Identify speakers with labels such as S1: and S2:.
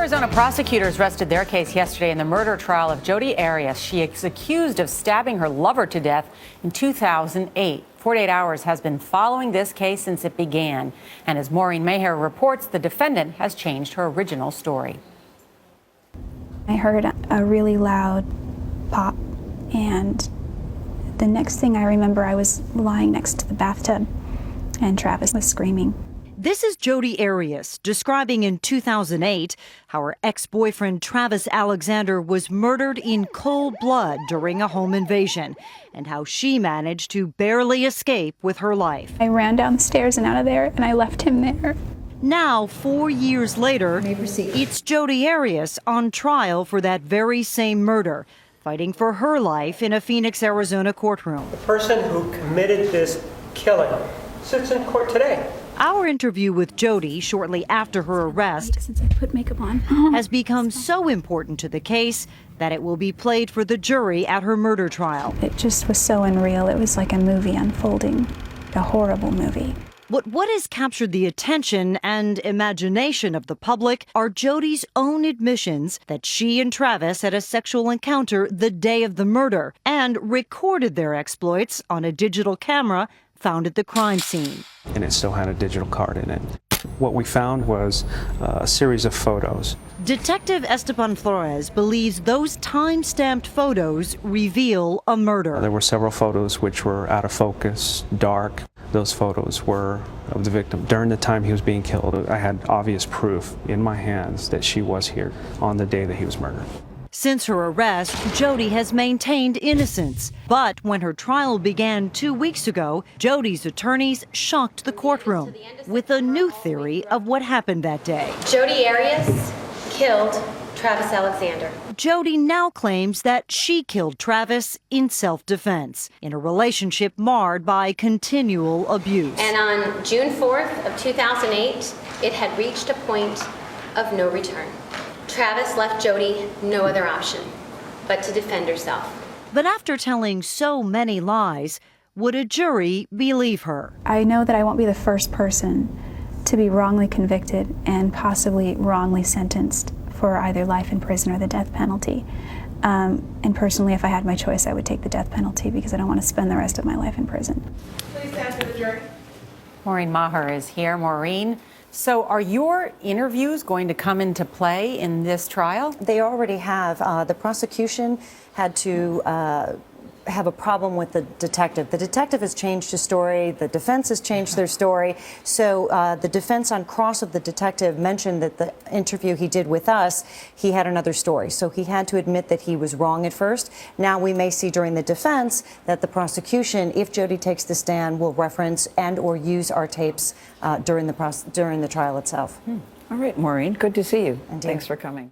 S1: Arizona prosecutors rested their case yesterday in the murder trial of Jodi Arias. She is accused of stabbing her lover to death in 2008. 48 Hours has been following this case since it began. And as Maureen Maher reports, the defendant has changed her original story.
S2: I heard a really loud pop, and the next thing I remember, I was lying next to the bathtub, and Travis was screaming.
S3: This is Jodi Arias describing in 2008 how her ex-boyfriend Travis Alexander was murdered in cold blood during a home invasion, and how she managed to barely escape with her life.
S2: I ran down the stairs and out of there, and I left him there.
S3: Now, 4 years later, it's Jodi Arias on trial for that very same murder, fighting for her life in a Phoenix, Arizona courtroom.
S4: The person who committed this killing sits in court today.
S3: Our interview with Jodi shortly after her arrest
S2: Since I put makeup on.
S3: has become so important to the case that it will be played for the jury at her murder trial.
S2: It just was so unreal. It was like a movie unfolding, a horrible movie.
S3: What has captured the attention and imagination of the public are Jodi's own admissions that she and Travis had a sexual encounter the day of the murder and recorded their exploits on a digital camera found at the crime scene.
S5: And it still had a digital card in it. What we found was a series of photos.
S3: Detective Esteban Flores believes those time-stamped photos reveal a murder.
S5: There were several photos which were out of focus, dark. Those photos were of the victim. During the time he was being killed, I had obvious proof in my hands that she was here on the day that he was murdered.
S3: Since her arrest, Jodi has maintained innocence. But when her trial began 2 weeks ago, Jodi's attorneys shocked the courtroom with a new theory of what happened that day.
S6: Jodi Arias killed Travis Alexander.
S3: Jodi now claims that she killed Travis in self-defense, in a relationship marred by continual abuse.
S6: And on June 4th of 2008, it had reached a point of no return. Travis left Jodi no other option but to defend herself.
S3: But after telling so many lies, would a jury believe her?
S2: I know that I won't be the first person to be wrongly convicted and possibly wrongly sentenced for either life in prison or the death penalty. And personally, if I had my choice, I would take the death penalty because I don't want to spend the rest of my life in prison.
S7: Please stand for the jury.
S1: Maureen Maher is here. Maureen, so are your interviews going to come into play in this trial?
S8: They already have. The prosecution had to have a problem with the detective. The detective has changed his story. The defense has changed their story. So the defense on cross of the detective mentioned that the interview he did with us, he had another story. So he had to admit that he was wrong at first. Now we may see during the defense that the prosecution, if Jodi takes the stand, will reference and or use our tapes during the trial itself.
S7: All right, Maureen, good to see you.
S8: And
S7: thanks for coming.